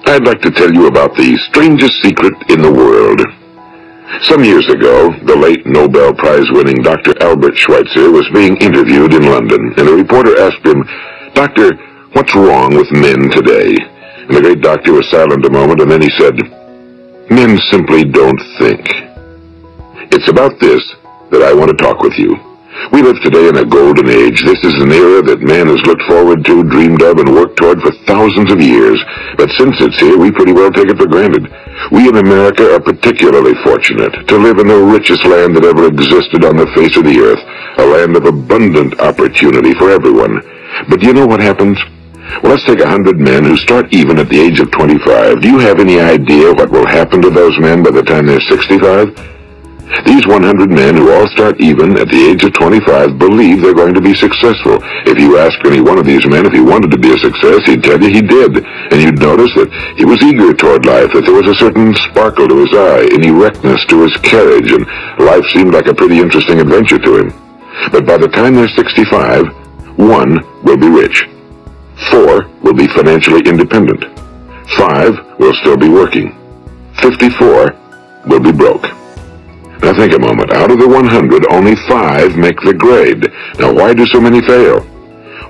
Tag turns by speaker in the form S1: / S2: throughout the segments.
S1: I'd like to tell you about the strangest secret in the world. Some years ago, the late Nobel Prize-winning Dr. Albert Schweitzer was being interviewed in London, and a reporter asked him, "Doctor, what's wrong with men today?" And the great doctor was silent a moment, and then he said, "Men simply don't think." It's about this that I want to talk with you. We live today in a golden age. This is an era that man has looked forward to, dreamed of, and worked toward for thousands of years. But since it's here, we pretty well take it for granted. We in America are particularly fortunate to live in the richest land that ever existed on the face of the earth, a land of abundant opportunity for everyone. But do you know what happens? Well, let's take 100 men who start even at the age of 25. Do you have any idea what will happen to those men by the time they're 65? These 100 men who all start even at the age of 25 believe they're going to be successful. If you ask any one of these men if he wanted to be a success, he'd tell you he did. And you'd notice that he was eager toward life, that there was a certain sparkle to his eye, an erectness to his carriage, and life seemed like a pretty interesting adventure to him. But by the time they're 65, 1 will be rich. 4 will be financially independent. 5 will still be working. 54 will be broke. Now think a moment. Out of the 100, only 5 make the grade. Now why do so many fail?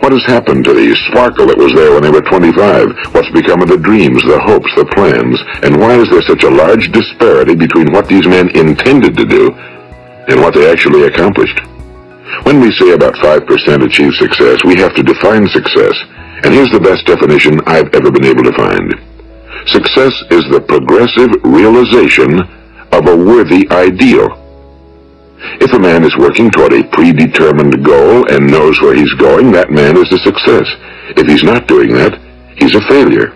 S1: What has happened to the sparkle that was there when they were 25? What's become of the dreams, the hopes, the plans? And why is there such a large disparity between what these men intended to do and what they actually accomplished? When we say about 5% achieve success, we have to define success. And here's the best definition I've ever been able to find. Success is the progressive realization of a worthy ideal. If a man is working toward a predetermined goal and knows where he's going, that man is a success. If he's not doing that, he's a failure.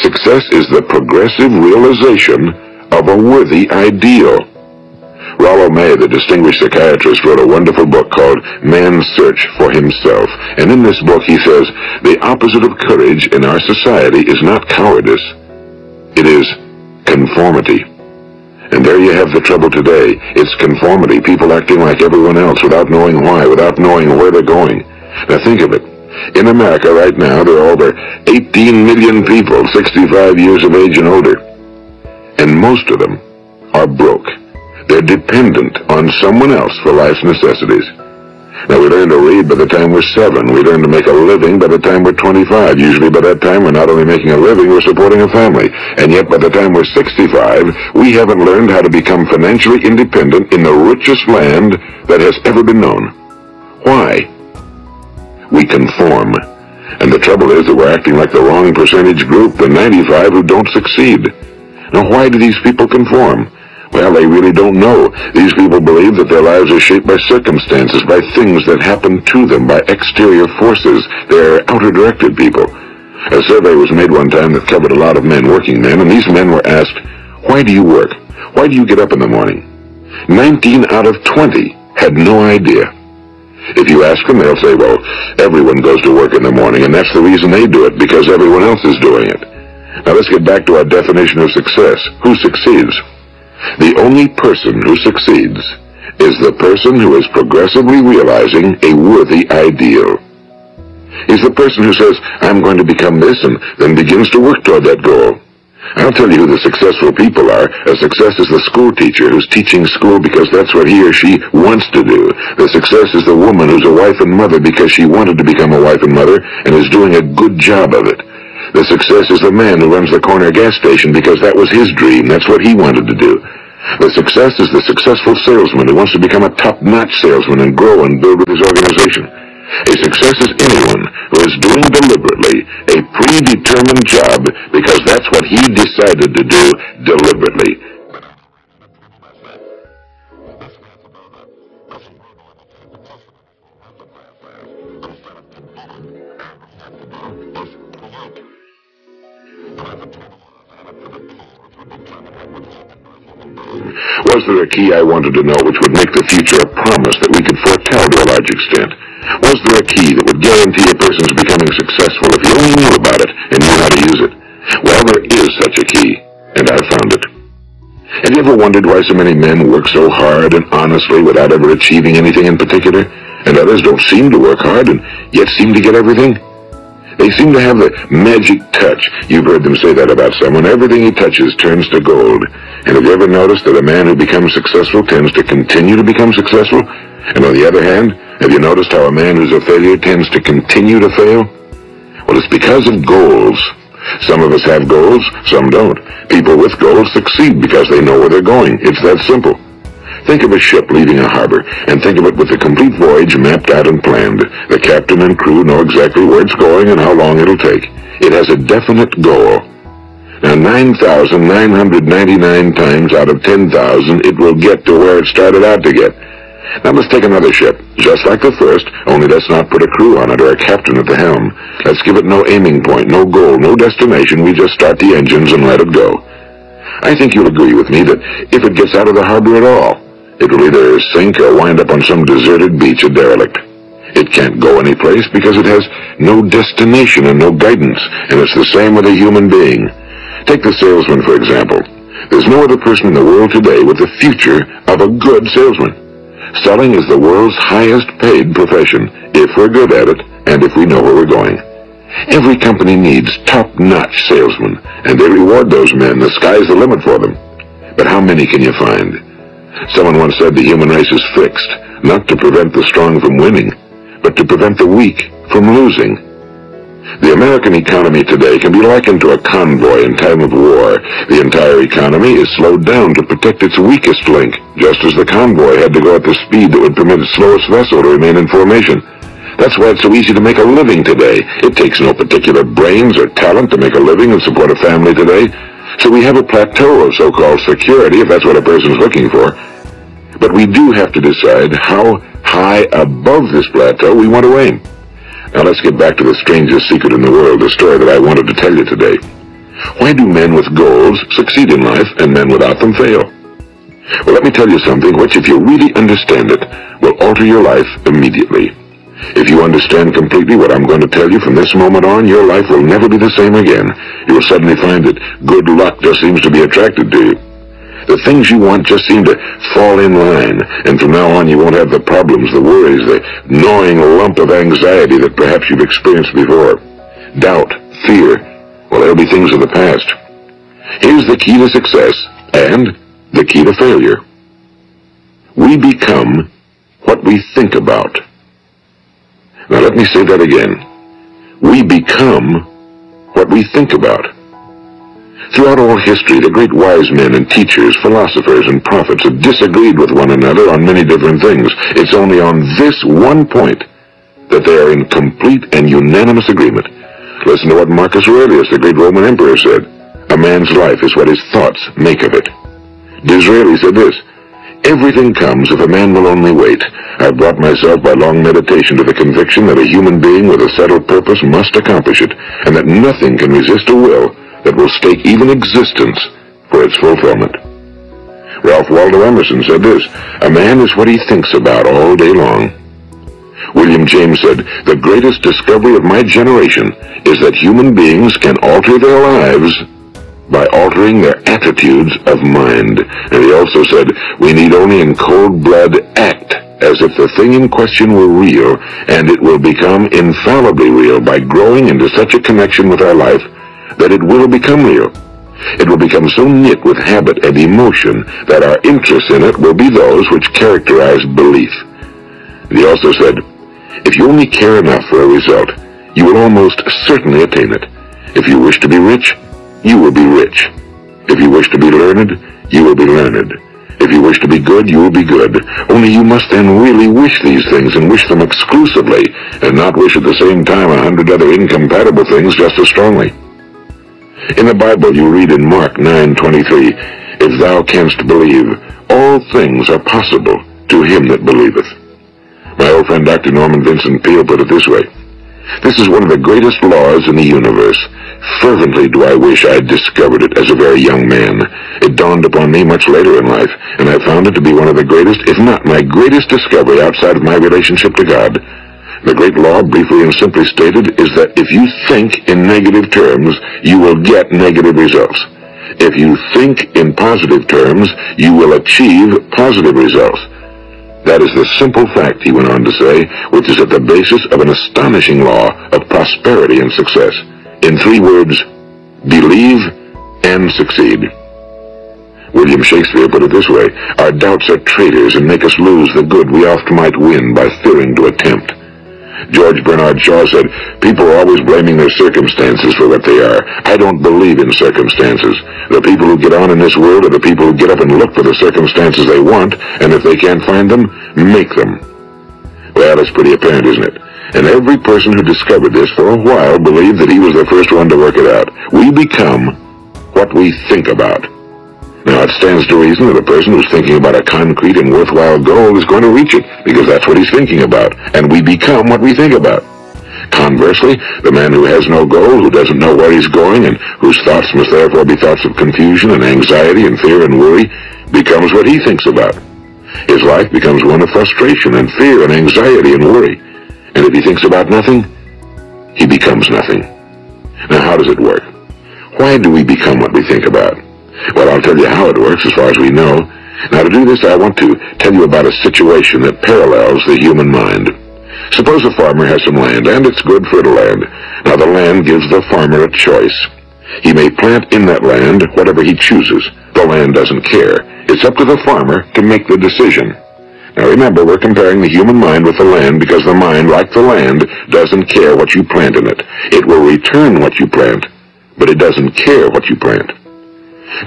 S1: Success is the progressive realization of a worthy ideal. Rollo May, the distinguished psychiatrist, wrote a wonderful book called Man's Search for Himself. And in this book he says, the opposite of courage in our society is not cowardice. It is conformity. And there you have the trouble today. It's conformity, people acting like everyone else without knowing why, without knowing where they're going. Now think of it. In America right now, there are over 18 million people 65 years of age and older. And most of them are broke. They're dependent on someone else for life's necessities. Now, we learn to read by the time we're 7. We learn to make a living by the time we're 25. Usually by that time, we're not only making a living, we're supporting a family. And yet by the time we're 65, we haven't learned how to become financially independent in the richest land that has ever been known. Why? We conform. And the trouble is that we're acting like the wrong percentage group, the 95 who don't succeed. Now, why do these people conform? Well, they really don't know. These people believe that their lives are shaped by circumstances, by things that happen to them, by exterior forces. They're outer-directed people. A survey was made one time that covered a lot of men, working men, and these men were asked, "Why do you work? Why do you get up in the morning?" 19 out of 20 had no idea. If you ask them, they'll say, well, everyone goes to work in the morning, and that's the reason they do it, because everyone else is doing it. Now let's get back to our definition of success. Who succeeds? The only person who succeeds is the person who is progressively realizing a worthy ideal. He's the person who says, I'm going to become this, and then begins to work toward that goal. I'll tell you who the successful people are. A success is the school teacher who's teaching school because that's what he or she wants to do. The success is the woman who's a wife and mother because she wanted to become a wife and mother and is doing a good job of it. The success is the man who runs the corner gas station because that was his dream. That's what he wanted to do. The success is the successful salesman who wants to become a top-notch salesman and grow and build with his organization. A success is anyone who is doing deliberately a predetermined job because that's what he decided to do deliberately. Was there a key I wanted to know which would make the future a promise that we could foretell to a large extent? Was there a key that would guarantee a person's becoming successful if he only knew about it and knew how to use it? Well, there is such a key, and I found it. Have you ever wondered why so many men work so hard and honestly without ever achieving anything in particular, and others don't seem to work hard and yet seem to get everything? They seem to have the magic touch. You've heard them say that about someone. Everything he touches turns to gold. And have you ever noticed that a man who becomes successful tends to continue to become successful? And on the other hand, have you noticed how a man who's a failure tends to continue to fail? Well, it's because of goals. Some of us have goals, some don't. People with goals succeed because they know where they're going. It's that simple. Think of a ship leaving a harbor, and think of it with the complete voyage mapped out and planned. The captain and crew know exactly where it's going and how long it'll take. It has a definite goal. Now, 9,999 times out of 10,000, it will get to where it started out to get. Now let's take another ship, just like the first, only let's not put a crew on it or a captain at the helm. Let's give it no aiming point, no goal, no destination. We just start the engines and let it go. I think you'll agree with me that if it gets out of the harbor at all, it will either sink or wind up on some deserted beach, a derelict. It can't go anyplace because it has no destination and no guidance, and it's the same with a human being. Take the salesman, for example. There's no other person in the world today with the future of a good salesman. Selling is the world's highest paid profession, if we're good at it, and if we know where we're going. Every company needs top-notch salesmen, and they reward those men. The sky's the limit for them. But how many can you find? Someone once said the human race is fixed, not to prevent the strong from winning, but to prevent the weak from losing. The American economy today can be likened to a convoy in time of war. The entire economy is slowed down to protect its weakest link, just as the convoy had to go at the speed that would permit its slowest vessel to remain in formation. That's why it's so easy to make a living today. It takes no particular brains or talent to make a living and support a family today. So we have a plateau of so-called security, if that's what a person's looking for. But we do have to decide how high above this plateau we want to aim. Now let's get back to the strangest secret in the world, the story that I wanted to tell you today. Why do men with goals succeed in life and men without them fail? Well, let me tell you something which, if you really understand it, will alter your life immediately. If you understand completely what I'm going to tell you from this moment on, your life will never be the same again. You will suddenly find that good luck just seems to be attracted to you. The things you want just seem to fall in line, and from now on you won't have the problems, the worries, the gnawing lump of anxiety that perhaps you've experienced before. Doubt, fear, well, they'll be things of the past. Here's the key to success, and the key to failure. We become what we think about. Now let me say that again. We become what we think about. Throughout all history, the great wise men and teachers, philosophers and prophets have disagreed with one another on many different things. It's only on this one point that they are in complete and unanimous agreement. Listen to what Marcus Aurelius, the great Roman emperor, said. A man's life is what his thoughts make of it. Disraeli said this. Everything comes if a man will only wait. I've brought myself by long meditation to the conviction that a human being with a settled purpose must accomplish it, and that nothing can resist a will that will stake even existence for its fulfillment. Ralph Waldo Emerson said this, a man is what he thinks about all day long. William James said, the greatest discovery of my generation is that human beings can alter their lives by altering their attitudes of mind. And he also said, we need only in cold blood act as if the thing in question were real, and it will become infallibly real by growing into such a connection with our life that it will become real. It will become so knit with habit and emotion that our interest in it will be those which characterize belief. And he also said, if you only care enough for a result, you will almost certainly attain it. If you wish to be rich, you will be rich. If you wish to be learned, you will be learned. If you wish to be good, you will be good. Only you must then really wish these things and wish them exclusively, and not wish at the same time 100 other incompatible things just as strongly. In the Bible you read in Mark 9:23, if thou canst believe, all things are possible to him that believeth. My old friend Dr. Norman Vincent Peale put it this way, this is one of the greatest laws in the universe. Fervently do I wish I had discovered it as a very young man. It dawned upon me much later in life, and I found it to be one of the greatest, if not my greatest discovery outside of my relationship to God. The great law, briefly and simply stated, is that if you think in negative terms, you will get negative results. If you think in positive terms, you will achieve positive results. That is the simple fact, he went on to say, which is at the basis of an astonishing law of prosperity and success. In 3 words, believe and succeed. William Shakespeare put it this way, our doubts are traitors and make us lose the good we oft might win by fearing to attempt. George Bernard Shaw said, people are always blaming their circumstances for what they are. I don't believe in circumstances. The people who get on in this world are the people who get up and look for the circumstances they want, and if they can't find them, make them. Well, it's pretty apparent, isn't it? And every person who discovered this for a while believed that he was the first one to work it out. We become what we think about. Now, it stands to reason that a person who's thinking about a concrete and worthwhile goal is going to reach it, because that's what he's thinking about, and we become what we think about. Conversely, the man who has no goal, who doesn't know where he's going, and whose thoughts must therefore be thoughts of confusion and anxiety and fear and worry, becomes what he thinks about. His life becomes one of frustration and fear and anxiety and worry. And if he thinks about nothing, he becomes nothing. Now, how does it work? Why do we become what we think about? Well, I'll tell you how it works as far as we know. Now, to do this, I want to tell you about a situation that parallels the human mind. Suppose a farmer has some land, and it's good fertile land. Now, the land gives the farmer a choice. He may plant in that land whatever he chooses. The land doesn't care. It's up to the farmer to make the decision. Now, remember, we're comparing the human mind with the land because the mind, like the land, doesn't care what you plant in it. It will return what you plant, but it doesn't care what you plant.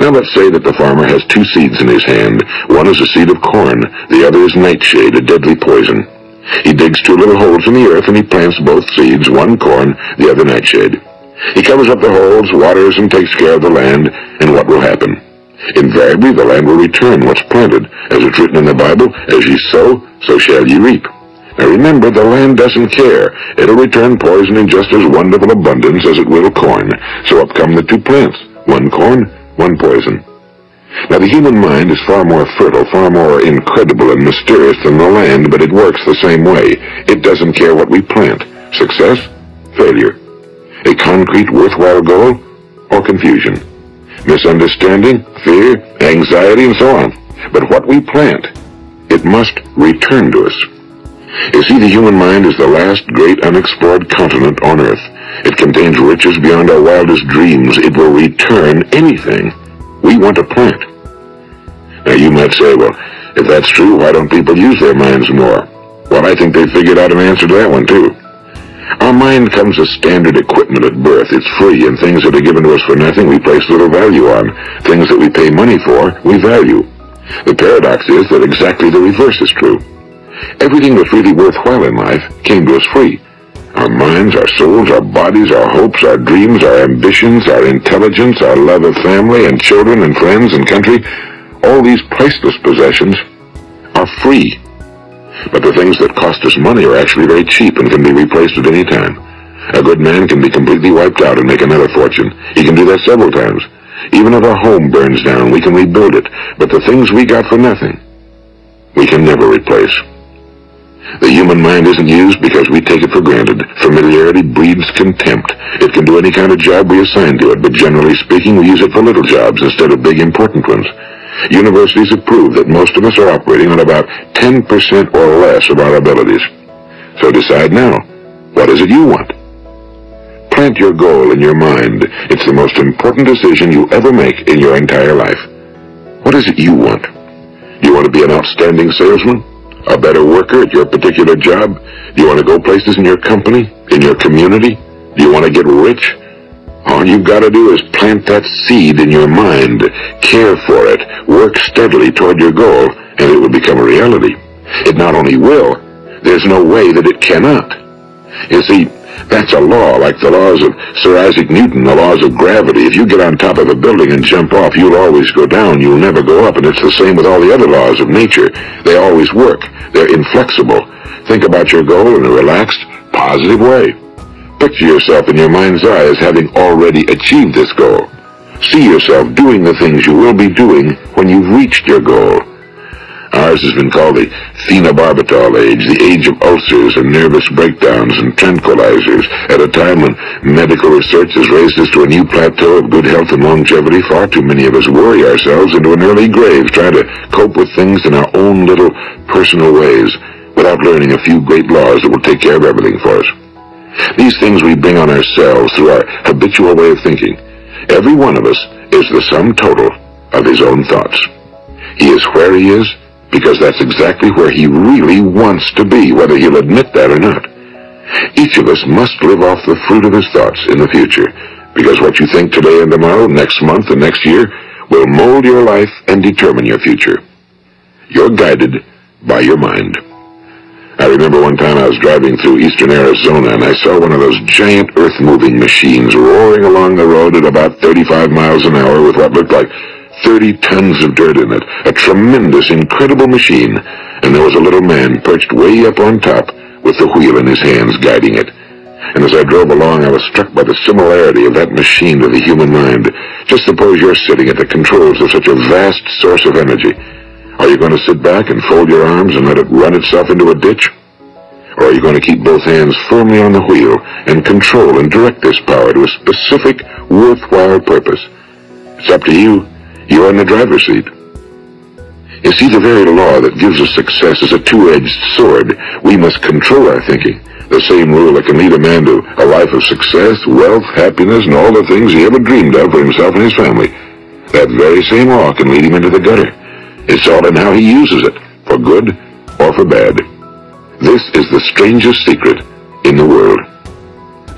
S1: Now let's say that the farmer has 2 seeds in his hand. One is a seed of corn, the other is nightshade, a deadly poison. He digs 2 little holes in the earth and he plants both seeds, one corn, the other nightshade. He covers up the holes, waters, and takes care of the land, and what will happen? Invariably the land will return what's planted. As it's written in the Bible, as ye sow, so shall ye reap. Now remember, the land doesn't care. It'll return poison in just as wonderful abundance as it will corn. So up come the 2 plants, one corn, one poison. Now, the human mind is far more fertile, far more incredible and mysterious than the land, but it works the same way. It doesn't care what we plant. Success, failure. A concrete, worthwhile goal, or confusion. Misunderstanding, fear, anxiety, and so on. But what we plant, it must return to us. You see, the human mind is the last great unexplored continent on Earth. It contains riches beyond our wildest dreams. It will return anything we want to plant. Now, you might say, well, if that's true, why don't people use their minds more? Well, I think they figured out an answer to that one, too. Our mind comes as standard equipment at birth. It's free, and things that are given to us for nothing we place little value on. Things that we pay money for, we value. The paradox is that exactly the reverse is true. Everything that's really worthwhile in life came to us free. Our minds, our souls, our bodies, our hopes, our dreams, our ambitions, our intelligence, our love of family and children and friends and country, all these priceless possessions are free. But the things that cost us money are actually very cheap and can be replaced at any time. A good man can be completely wiped out and make another fortune. He can do that several times. Even if our home burns down, we can rebuild it. But the things we got for nothing, we can never replace. The human mind isn't used because we take it for granted. Familiarity breeds contempt. It can do any kind of job we assign to it, but generally speaking, we use it for little jobs instead of big, important ones. Universities have proved that most of us are operating on about 10% or less of our abilities. So decide now, what is it you want? Plant your goal in your mind. It's the most important decision you ever make in your entire life. What is it you want? Do you want to be an outstanding salesman? A better worker at your particular job? Do you want to go places in your company? In your community? Do you want to get rich? All you've got to do is plant that seed in your mind, care for it, work steadily toward your goal, and it will become a reality. It not only will, there's no way that it cannot. You see, that's a law, like the laws of Sir Isaac Newton, the laws of gravity. If you get on top of a building and jump off, you'll always go down, you'll never go up, and it's the same with all the other laws of nature. They always work. They're inflexible. Think about your goal in a relaxed, positive way. Picture yourself in your mind's eye as having already achieved this goal. See yourself doing the things you will be doing when you've reached your goal. Ours has been called the Phenobarbital Age, the age of ulcers and nervous breakdowns and tranquilizers, at a time when medical research has raised us to a new plateau of good health and longevity. Far too many of us worry ourselves into an early grave trying to cope with things in our own little personal ways without learning a few great laws that will take care of everything for us. These things we bring on ourselves through our habitual way of thinking. Every one of us is the sum total of his own thoughts. He is where he is because that's exactly where he really wants to be, whether he'll admit that or not. Each of us must live off the fruit of his thoughts in the future, because what you think today and tomorrow, next month and next year, will mold your life and determine your future. You're guided by your mind. I remember one time I was driving through eastern Arizona, and I saw one of those giant earth-moving machines roaring along the road at about 35 miles an hour with what looked like 30 tons of dirt in it, a tremendous, incredible machine, and there was a little man perched way up on top with the wheel in his hands guiding it. And as I drove along, I was struck by the similarity of that machine to the human mind. Just suppose you're sitting at the controls of such a vast source of energy. Are you going to sit back and fold your arms and let it run itself into a ditch? Or are you going to keep both hands firmly on the wheel and control and direct this power to a specific, worthwhile purpose? It's up to you. You're in the driver's seat. You see, the very law that gives us success is a two-edged sword. We must control our thinking. The same rule that can lead a man to a life of success, wealth, happiness, and all the things he ever dreamed of for himself and his family. That very same law can lead him into the gutter. It's all in how he uses it, for good or for bad. This is the strangest secret in the world.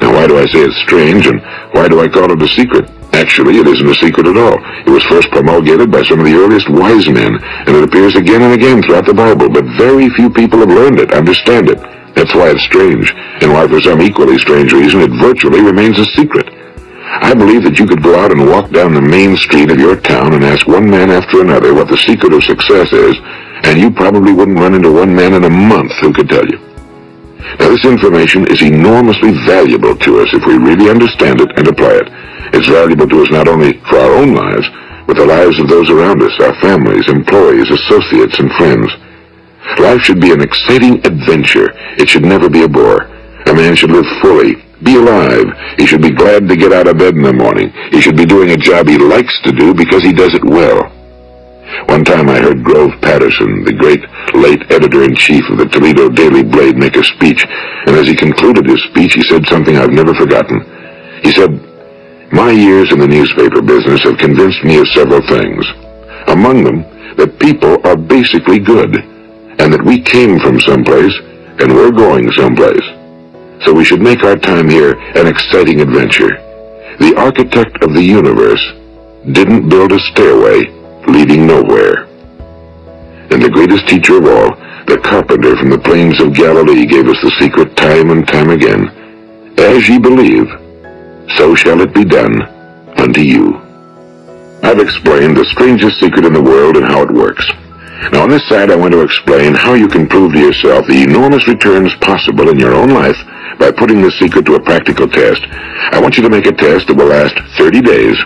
S1: Now, why do I say it's strange, and why do I call it a secret? Actually, it isn't a secret at all. It was first promulgated by some of the earliest wise men, and it appears again and again throughout the Bible, but very few people have learned it, understand it. That's why it's strange, and why for some equally strange reason it virtually remains a secret. I believe that you could go out and walk down the main street of your town and ask one man after another what the secret of success is, and you probably wouldn't run into one man in a month who could tell you. Now, this information is enormously valuable to us if we really understand it and apply it. It's valuable to us not only for our own lives, but the lives of those around us, our families, employees, associates, and friends. Life should be an exciting adventure. It should never be a bore. A man should live fully, be alive. He should be glad to get out of bed in the morning. He should be doing a job he likes to do because he does it well. One time I heard Grove Patterson, the great late editor-in-chief of the Toledo Daily Blade, make a speech, and as he concluded his speech, he said something I've never forgotten. He said, "My years in the newspaper business have convinced me of several things. Among them, that people are basically good, and that we came from someplace, and we're going someplace. So we should make our time here an exciting adventure. The architect of the universe didn't build a stairway leading nowhere." And the greatest teacher of all, the carpenter from the plains of Galilee, gave us the secret time and time again. As ye believe, so shall it be done unto you. I've explained the strangest secret in the world and how it works. Now on this side I want to explain how you can prove to yourself the enormous returns possible in your own life by putting this secret to a practical test. I want you to make a test that will last 30 days.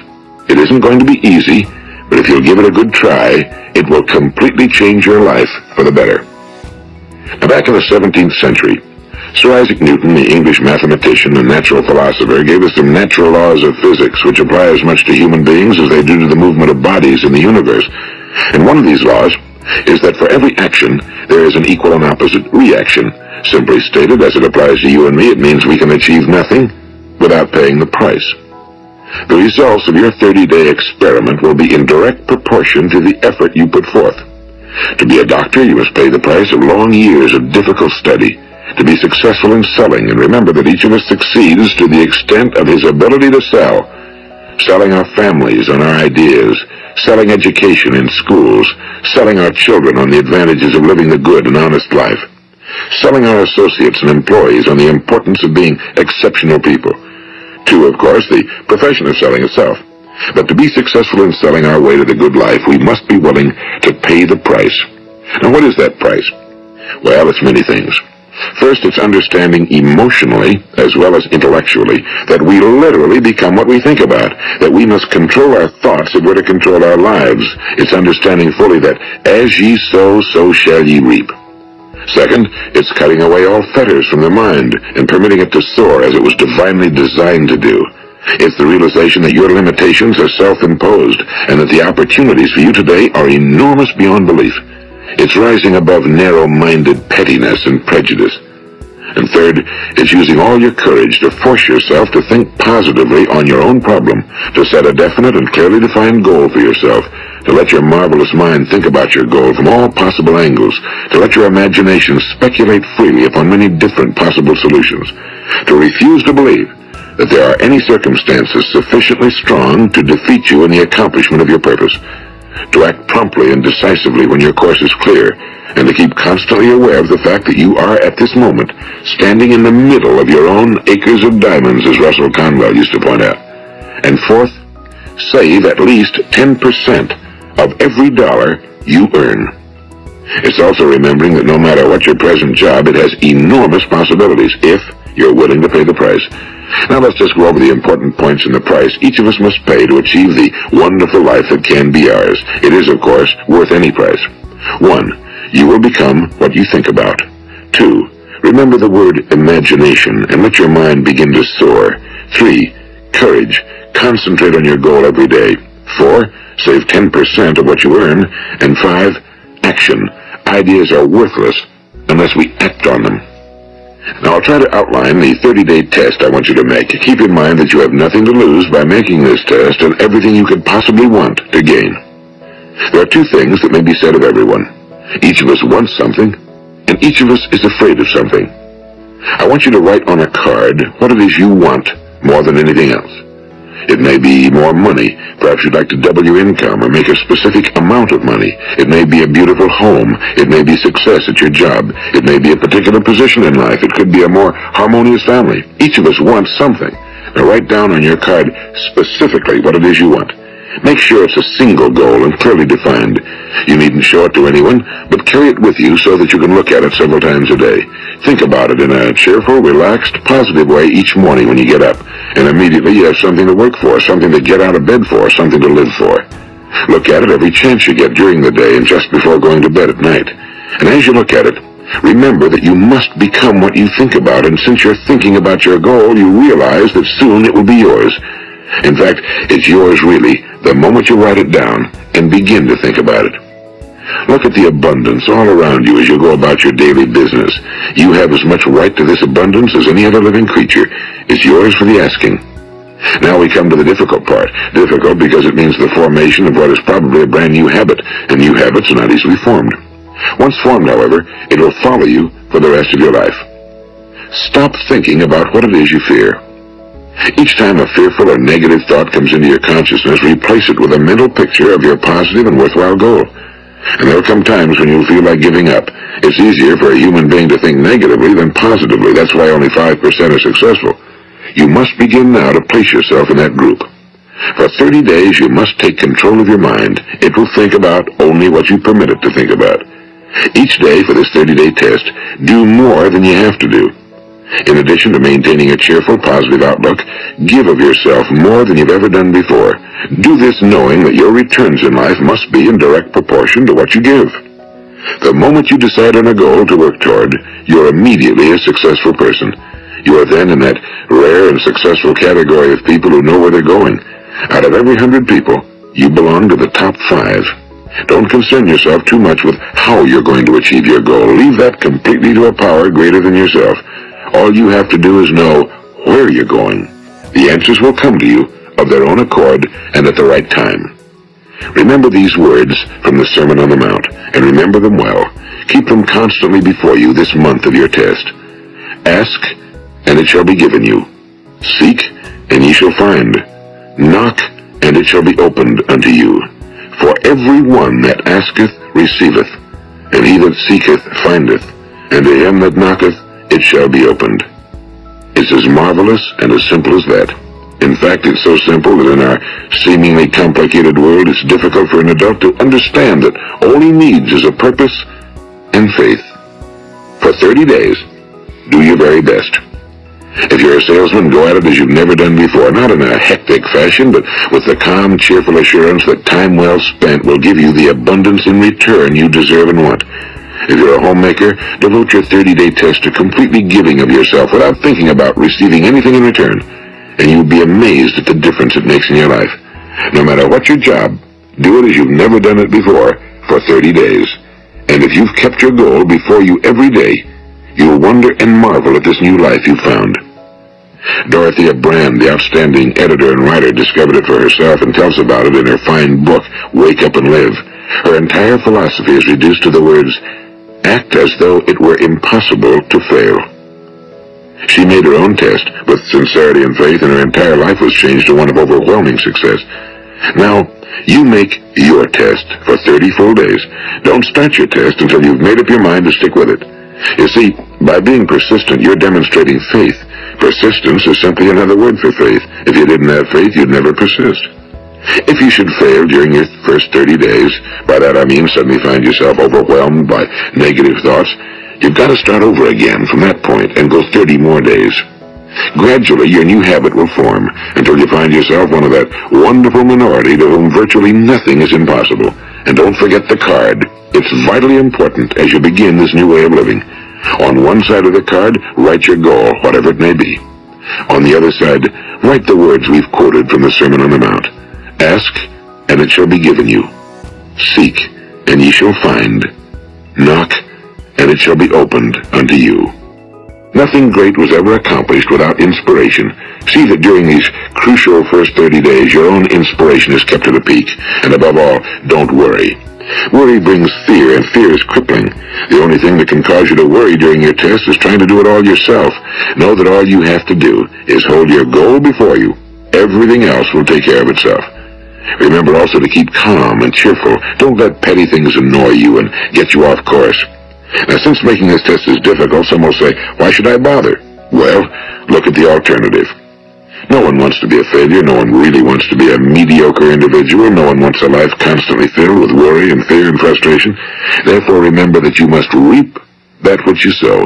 S1: It isn't going to be easy, but if you'll give it a good try, it will completely change your life for the better. Now back in the 17th century, Sir Isaac Newton, the English mathematician and natural philosopher, gave us some natural laws of physics which apply as much to human beings as they do to the movement of bodies in the universe. And one of these laws is that for every action, there is an equal and opposite reaction. Simply stated, as it applies to you and me, it means we can achieve nothing without paying the price. The results of your 30-day experiment will be in direct proportion to the effort you put forth. To be a doctor, you must pay the price of long years of difficult study. To be successful in selling, and remember that each of us succeeds to the extent of his ability to sell. Selling our families on our ideas, selling education in schools, selling our children on the advantages of living the good and honest life, selling our associates and employees on the importance of being exceptional people. To, of course, the profession of selling itself. But to be successful in selling our way to the good life, we must be willing to pay the price. Now, what is that price? Well, it's many things. First, it's understanding emotionally, as well as intellectually, that we literally become what we think about, that we must control our thoughts if we're to control our lives. It's understanding fully that as ye sow, so shall ye reap. Second, it's cutting away all fetters from the mind and permitting it to soar as it was divinely designed to do. It's the realization that your limitations are self-imposed and that the opportunities for you today are enormous beyond belief. It's rising above narrow-minded pettiness and prejudice. And third, it's using all your courage to force yourself to think positively on your own problem, to set a definite and clearly defined goal for yourself, to let your marvelous mind think about your goal from all possible angles, to let your imagination speculate freely upon many different possible solutions, to refuse to believe that there are any circumstances sufficiently strong to defeat you in the accomplishment of your purpose, to act promptly and decisively when your course is clear, and to keep constantly aware of the fact that you are at this moment standing in the middle of your own acres of diamonds, as Russell Conwell used to point out. And fourth, save at least 10% of every dollar you earn. It's also remembering that no matter what your present job, it has enormous possibilities if you're willing to pay the price. Now let's just go over the important points in the price each of us must pay to achieve the wonderful life that can be ours. It is, of course, worth any price. 1. You will become what you think about. 2. Remember the word imagination and let your mind begin to soar. 3. Courage. Concentrate on your goal every day. 4. Save 10% of what you earn. And 5. Action. Ideas are worthless unless we act on them. Now I'll try to outline the 30-day test I want you to make. Keep in mind that you have nothing to lose by making this test and everything you could possibly want to gain. There are two things that may be said of everyone. Each of us wants something, and each of us is afraid of something. I want you to write on a card what it is you want more than anything else. It may be more money. Perhaps you'd like to double your income or make a specific amount of money. It may be a beautiful home. It may be success at your job. It may be a particular position in life. It could be a more harmonious family. Each of us wants something. Now write down on your card specifically what it is you want. Make sure it's a single goal and clearly defined. You needn't show it to anyone, but carry it with you so that you can look at it several times a day. Think about it in a cheerful, relaxed, positive way each morning when you get up, and immediately you have something to work for, something to get out of bed for, something to live for. Look at it every chance you get during the day and just before going to bed at night. And as you look at it, remember that you must become what you think about, and since you're thinking about your goal, you realize that soon it will be yours. In fact, it's yours really the moment you write it down and begin to think about it. Look at the abundance all around you as you go about your daily business. You have as much right to this abundance as any other living creature. It's yours for the asking. Now we come to the difficult part. Difficult because it means the formation of what is probably a brand new habit, and new habits are not easily formed. Once formed, however, it will follow you for the rest of your life. Stop thinking about what it is you fear. Each time a fearful or negative thought comes into your consciousness, replace it with a mental picture of your positive and worthwhile goal. And there will come times when you'll feel like giving up. It's easier for a human being to think negatively than positively. That's why only 5% are successful. You must begin now to place yourself in that group. For 30 days, you must take control of your mind. It will think about only what you permit it to think about. Each day for this 30-day test, do more than you have to do. In addition to maintaining a cheerful, positive outlook, give of yourself more than you've ever done before. Do this knowing that your returns in life must be in direct proportion to what you give. The moment you decide on a goal to work toward, you're immediately a successful person. You are then in that rare and successful category of people who know where they're going. Out of every 100 people, you belong to the top 5. Don't concern yourself too much with how you're going to achieve your goal. Leave that completely to a power greater than yourself. All you have to do is know where you're going. The answers will come to you of their own accord and at the right time. Remember these words from the Sermon on the Mount, and remember them well. Keep them constantly before you this month of your test. Ask, and it shall be given you. Seek, and ye shall find. Knock, and it shall be opened unto you. For every one that asketh receiveth, and he that seeketh findeth, and to him that knocketh it shall be opened. It's as marvelous and as simple as that. In fact, it's so simple that in our seemingly complicated world, it's difficult for an adult to understand that all he needs is a purpose and faith. For 30 days, Do your very best. If you're a salesman, go at it as you've never done before, not in a hectic fashion, but with the calm, cheerful assurance that time well spent will give you the abundance in return you deserve and want. If you're a homemaker, devote your 30-day test to completely giving of yourself without thinking about receiving anything in return, and you'll be amazed at the difference it makes in your life. No matter what your job, do it as you've never done it before for 30 days. And if you've kept your goal before you every day, you'll wonder and marvel at this new life you've found. Dorothea Brand, the outstanding editor and writer, discovered it for herself and tells about it in her fine book, Wake Up and Live. Her entire philosophy is reduced to the words, act as though it were impossible to fail. She made her own test with sincerity and faith, and her entire life was changed to one of overwhelming success. Now, you make your test for 30 full days. Don't start your test until you've made up your mind to stick with it. You see, by being persistent, you're demonstrating faith. Persistence is simply another word for faith. If you didn't have faith, you'd never persist. If you should fail during your first 30 days, by that I mean suddenly find yourself overwhelmed by negative thoughts, you've got to start over again from that point and go 30 more days. Gradually, your new habit will form until you find yourself one of that wonderful minority to whom virtually nothing is impossible. And don't forget the card. It's vitally important as you begin this new way of living. On one side of the card, write your goal, whatever it may be. On the other side, write the words we've quoted from the Sermon on the Mount. Ask, and it shall be given you. Seek, and ye shall find. Knock, and it shall be opened unto you. Nothing great was ever accomplished without inspiration. See that during these crucial first 30 days, your own inspiration is kept at a peak. And above all, don't worry. Worry brings fear, and fear is crippling. The only thing that can cause you to worry during your test is trying to do it all yourself. Know that all you have to do is hold your goal before you. Everything else will take care of itself. Remember also to keep calm and cheerful. Don't let petty things annoy you and get you off course. Now, since making this test is difficult, some will say, why should I bother? Well, look at the alternative. No one wants to be a failure. No one really wants to be a mediocre individual. No one wants a life constantly filled with worry and fear and frustration. Therefore, remember that you must reap that which you sow.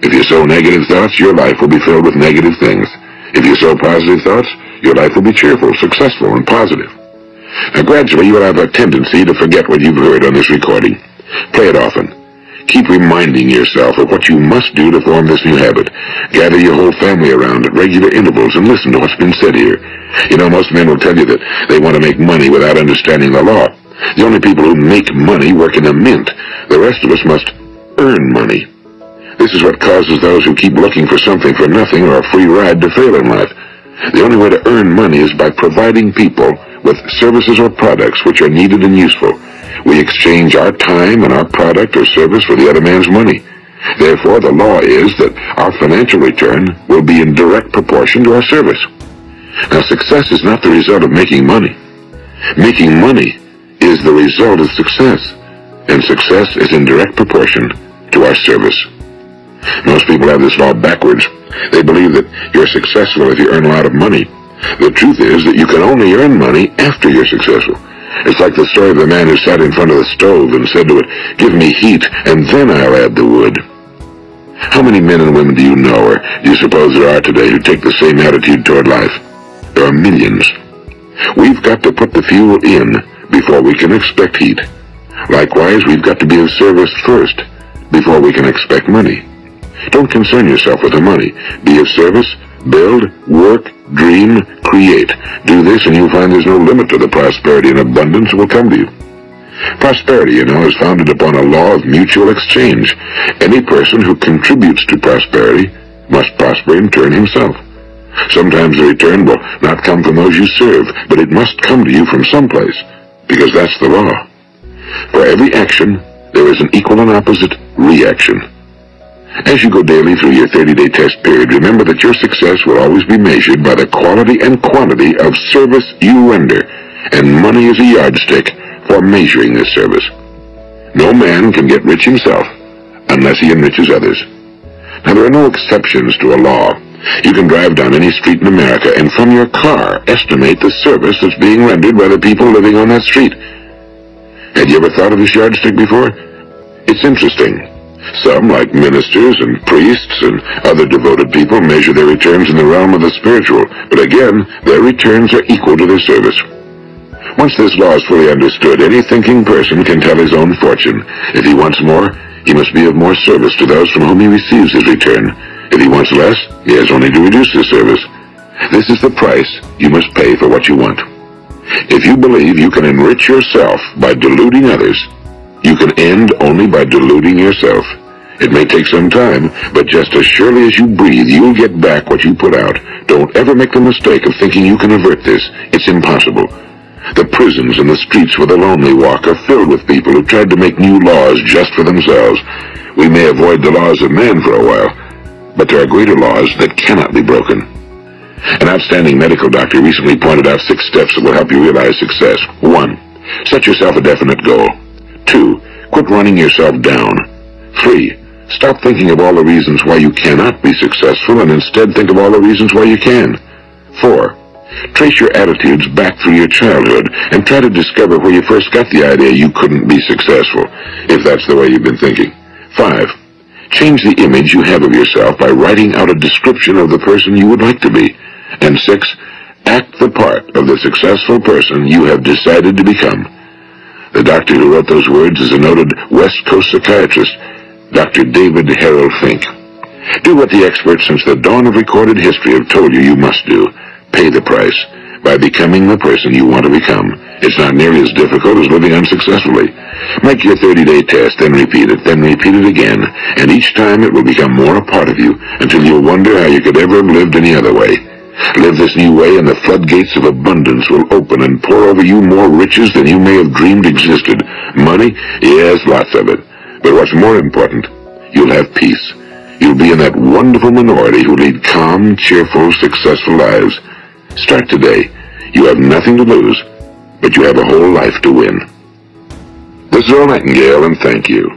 S1: If you sow negative thoughts, your life will be filled with negative things. If you sow positive thoughts, your life will be cheerful, successful, and positive. Now, gradually, you will have a tendency to forget what you've heard on this recording. Play it often. Keep reminding yourself of what you must do to form this new habit. Gather your whole family around at regular intervals and listen to what's been said here. You know, most men will tell you that they want to make money without understanding the law. The only people who make money work in a mint. The rest of us must earn money. This is what causes those who keep looking for something for nothing or a free ride to fail in life. The only way to earn money is by providing people with services or products which are needed and useful. We exchange our time and our product or service for the other man's money. Therefore, the law is that our financial return will be in direct proportion to our service. Now, success is not the result of making money. Making money is the result of success, and success is in direct proportion to our service. Most people have this law backwards. They believe that you're successful if you earn a lot of money. The truth is that you can only earn money after you're successful. It's like the story of the man who sat in front of the stove and said to it, give me heat, and then I'll add the wood. How many men and women do you know, or do you suppose there are today, who take the same attitude toward life? There are millions. We've got to put the fuel in before we can expect heat. Likewise, we've got to be of service first before we can expect money. Don't concern yourself with the money. Be of service, build, work, dream, create. Do this and you'll find there's no limit to the prosperity and abundance that will come to you. Prosperity, you know, is founded upon a law of mutual exchange. Any person who contributes to prosperity must prosper in turn himself. Sometimes the return will not come from those you serve, but it must come to you from someplace, because that's the law. For every action, there is an equal and opposite reaction. As you go daily through your 30-day test period, remember that your success will always be measured by the quality and quantity of service you render, and money is a yardstick for measuring this service. No man can get rich himself unless he enriches others. Now, there are no exceptions to a law. You can drive down any street in America and from your car estimate the service that's being rendered by the people living on that street. Had you ever thought of this yardstick before? It's interesting. Some, like ministers and priests and other devoted people, measure their returns in the realm of the spiritual, but again, their returns are equal to their service. Once this law is fully understood, any thinking person can tell his own fortune. If he wants more, he must be of more service to those from whom he receives his return. If he wants less, he has only to reduce his service. This is the price you must pay for what you want. If you believe you can enrich yourself by deluding others, you can end only by deluding yourself. It may take some time, but just as surely as you breathe, you'll get back what you put out. Don't ever make the mistake of thinking you can avert this. It's impossible. The prisons and the streets where the lonely walk are filled with people who tried to make new laws just for themselves. We may avoid the laws of man for a while, but there are greater laws that cannot be broken. An outstanding medical doctor recently pointed out 6 steps that will help you realize success. 1. Set yourself a definite goal. 2. Quit running yourself down. 3. Stop thinking of all the reasons why you cannot be successful and instead think of all the reasons why you can. 4. Trace your attitudes back through your childhood and try to discover where you first got the idea you couldn't be successful, if that's the way you've been thinking. 5. Change the image you have of yourself by writing out a description of the person you would like to be. And 6. Act the part of the successful person you have decided to become. The doctor who wrote those words is a noted West Coast psychiatrist, Dr. David Harold Fink. Do what the experts since the dawn of recorded history have told you must do. Pay the price by becoming the person you want to become. It's not nearly as difficult as living unsuccessfully. Make your 30-day test, then repeat it again, and each time it will become more a part of you until you'll wonder how you could ever have lived any other way. Live this new way and the floodgates of abundance will open and pour over you more riches than you may have dreamed existed. Money? Yes, lots of it. But what's more important, you'll have peace. You'll be in that wonderful minority who lead calm, cheerful, successful lives. Start today. You have nothing to lose, but you have a whole life to win. This is Earl Nightingale, and thank you.